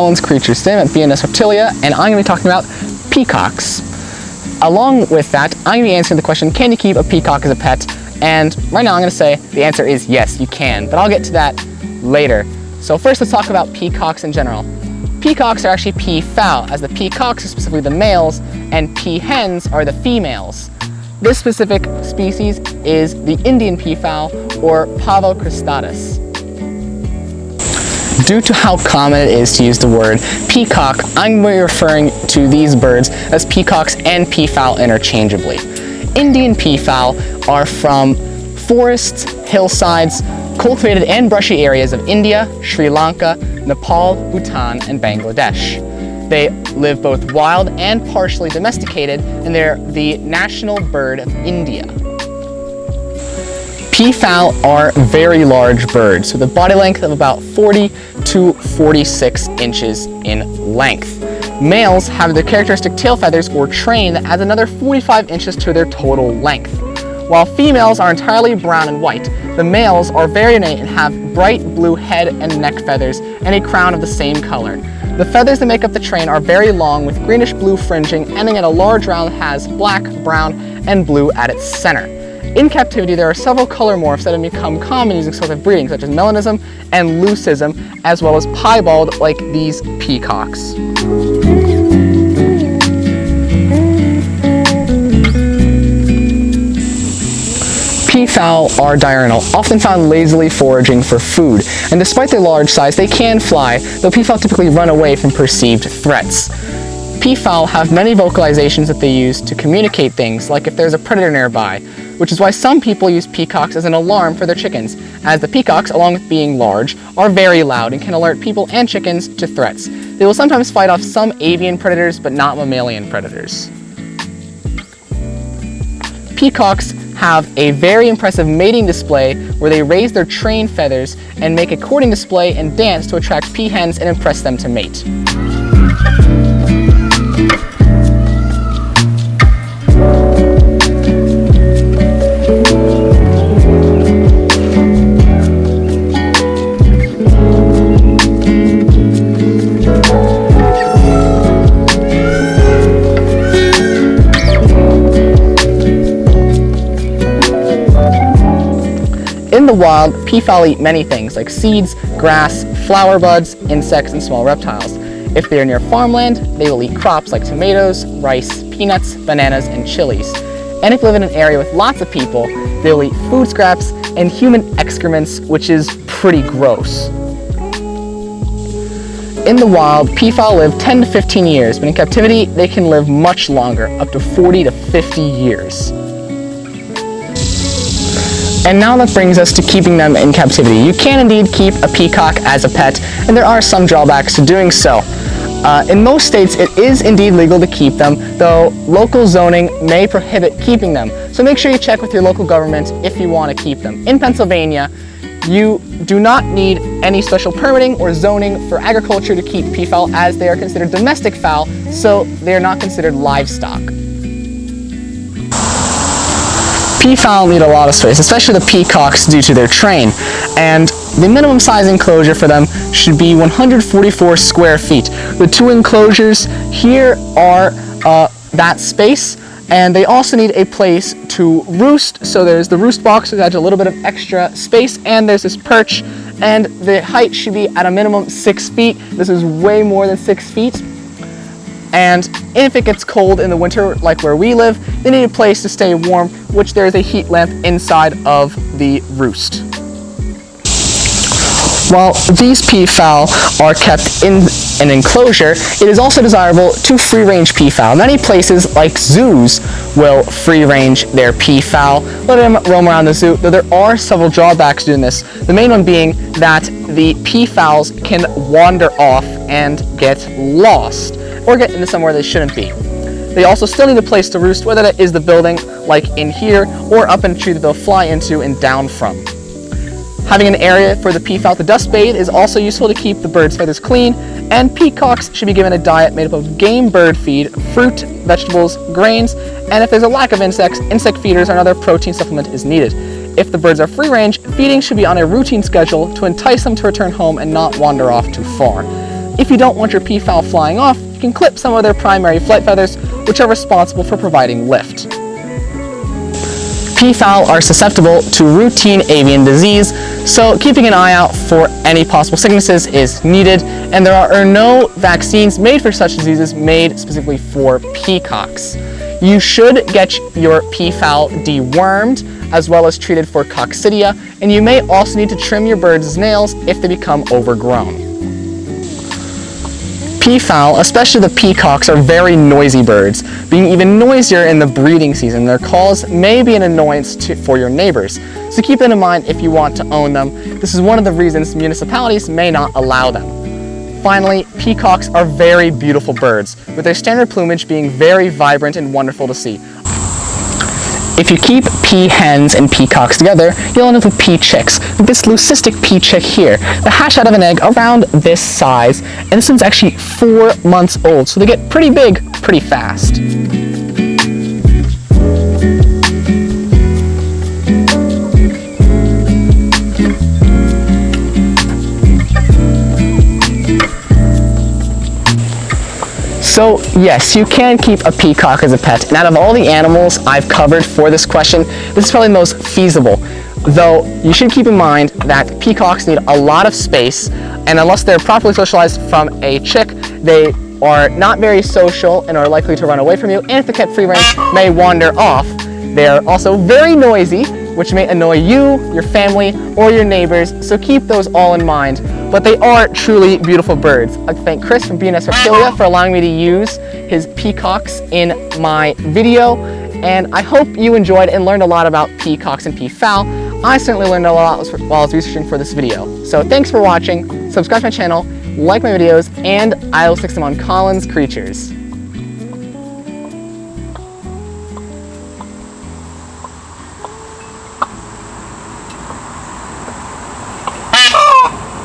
Collins Creatures. Today I'm at BNS Reptilia, and I'm going to be talking about peacocks. Along with that, I'm going to be answering the question, can you keep a peacock as a pet? And right now I'm going to say the answer is yes, you can, but I'll get to that later. So first, let's talk about peacocks in general. Peacocks are actually peafowl, as the peacocks are specifically the males, and peahens are the females. This specific species is the Indian peafowl, or Pavo cristatus. Due to how common it is to use the word peacock, I'm going to be referring to these birds as peacocks and peafowl interchangeably. Indian peafowl are from forests, hillsides, cultivated and brushy areas of India, Sri Lanka, Nepal, Bhutan, and Bangladesh. They live both wild and partially domesticated, and they're the national bird of India. Peafowl are very large birds, with a body length of about 40 to 46 inches in length. Males have the characteristic tail feathers or train that adds another 45 inches to their total length. While females are entirely brown and white, the males are very ornate and have bright blue head and neck feathers and a crown of the same color. The feathers that make up the train are very long with greenish blue fringing, ending at a large round that has black, brown, and blue at its center. In captivity, there are several color morphs that have become common using selective breeding, such as melanism and leucism, as well as piebald, like these peacocks. Peafowl are diurnal, often found lazily foraging for food, and despite their large size, they can fly, though peafowl typically run away from perceived threats. Peafowl have many vocalizations that they use to communicate things, like if there's a predator nearby, which is why some people use peacocks as an alarm for their chickens, as the peacocks, along with being large, are very loud and can alert people and chickens to threats. They will sometimes fight off some avian predators, but not mammalian predators. Peacocks have a very impressive mating display where they raise their train feathers and make a courting display and dance to attract peahens and impress them to mate. In the wild, peafowl eat many things like seeds, grass, flower buds, insects, and small reptiles. If they are near farmland, they will eat crops like tomatoes, rice, peanuts, bananas, and chilies. And if they live in an area with lots of people, they will eat food scraps and human excrements, which is pretty gross. In the wild, peafowl live 10 to 15 years, but in captivity, they can live much longer, up to 40 to 50 years. And now that brings us to keeping them in captivity. You can indeed keep a peacock as a pet, and there are some drawbacks to doing so. In most states, it is indeed legal to keep them, though local zoning may prohibit keeping them. So make sure you check with your local government if you want to keep them. In Pennsylvania, you do not need any special permitting or zoning for agriculture to keep peafowl, as they are considered domestic fowl, so they are not considered livestock. Peafowl need a lot of space, especially the peacocks, due to their train, and the minimum size enclosure for them should be 144 square feet. The two enclosures here are that space, and they also need a place to roost. So there's the roost box, which adds a little bit of extra space, and there's this perch, and the height should be at a minimum 6 feet. This is way more than 6 feet. And if it gets cold in the winter, like where we live, they need a place to stay warm, which there is a heat lamp inside of the roost. While these peafowl are kept in an enclosure, it is also desirable to free-range peafowl. Many places, like zoos, will free-range their peafowl, let them roam around the zoo, though there are several drawbacks to doing this. The main one being that the peafowls can wander off and get lost, or get into somewhere they shouldn't be. They also still need a place to roost, whether that is the building, like in here, or up in a tree that they'll fly into and down from. Having an area for the peafowl to dust bathe is also useful to keep the bird's feathers clean, and peacocks should be given a diet made up of game bird feed, fruit, vegetables, grains, and if there's a lack of insects, insect feeders or another protein supplement is needed. If the birds are free range, feeding should be on a routine schedule to entice them to return home and not wander off too far. if you don't want your peafowl flying off, you can clip some of their primary flight feathers, which are responsible for providing lift. Peafowl are susceptible to routine avian disease, so keeping an eye out for any possible sicknesses is needed, and there are no vaccines made for such diseases made specifically for peacocks. You should get your peafowl dewormed as well as treated for coccidia, and you may also need to trim your birds' nails if they become overgrown. Peafowl, especially the peacocks, are very noisy birds, being even noisier in the breeding season. Their calls may be an annoyance for your neighbors, so keep that in mind if you want to own them. This is one of the reasons municipalities may not allow them. Finally, peacocks are very beautiful birds, with their standard plumage being very vibrant and wonderful to see. If you keep peahens and peacocks together, you'll end up with peachicks, like this leucistic peachick here, that hatch out of an egg around this size, and this one's actually 4 months old, so they get pretty big pretty fast. So yes, you can keep a peacock as a pet, and out of all the animals I've covered for this question, this is probably the most feasible. Though you should keep in mind that peacocks need a lot of space, and unless they're properly socialized from a chick, they are not very social and are likely to run away from you, and if they're kept free range, may wander off. They are also very noisy, which may annoy you, your family, or your neighbors, so keep those all in mind. But they are truly beautiful birds. I'd like to thank Chris from B&S Reptilia for allowing me to use his peacocks in my video, and I hope you enjoyed and learned a lot about peacocks and peafowl. I certainly learned a lot while I was researching for this video. So thanks for watching, subscribe to my channel, like my videos, and I will stick them on Colin's Creatures.